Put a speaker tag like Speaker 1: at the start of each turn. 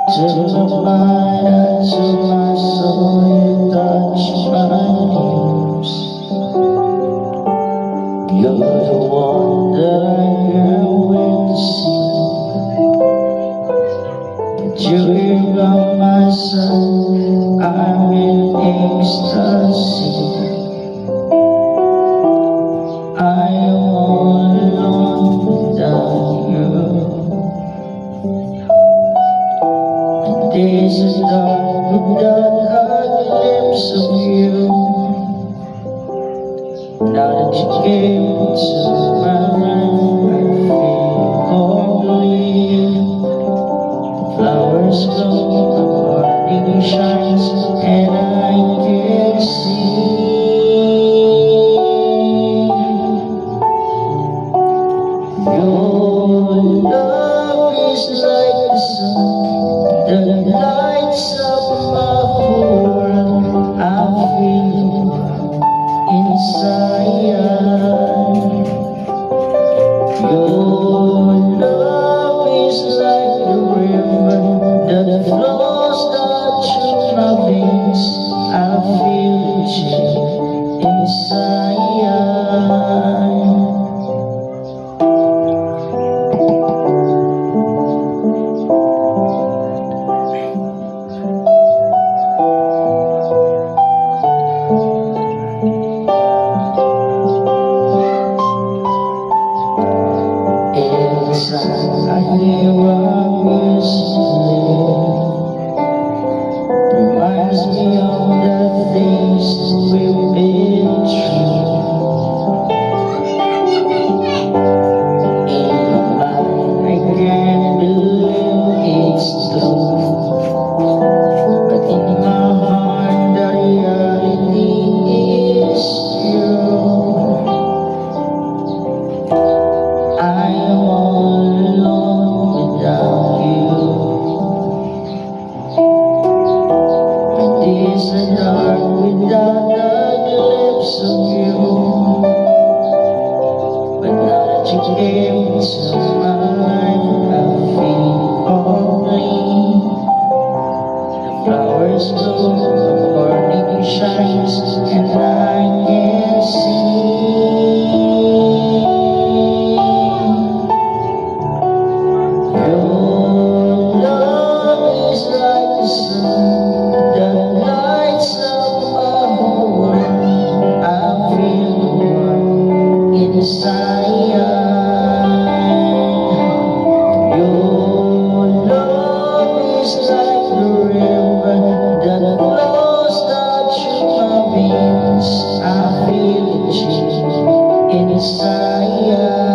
Speaker 1: To my mind and to my soul, you touch my lips. You're the one that I can't wait to see. With you by my side, I'm in ecstasy. I am all alone without you. Days are dark without a glimpse of you. Now that you came to my life, I feel complete. Flowers blow, my morning shines, and I can see. Your love is like the sun that lights up my whole world. I feel inside. Your love is like the river that flows down through my veins. I feel the chill inside. I hear our music reminds me of the things we've been through. In my mind, I can't believe it's true, but in my heart, the reality is true. I am all alone without you. My days are dark without a glimpse of you. But now that you came to my life, I feel complete. The flowers bloom, the morning shines, and I can see. Inside, your love is like the river that flows down through my veins. I feel it chill inside.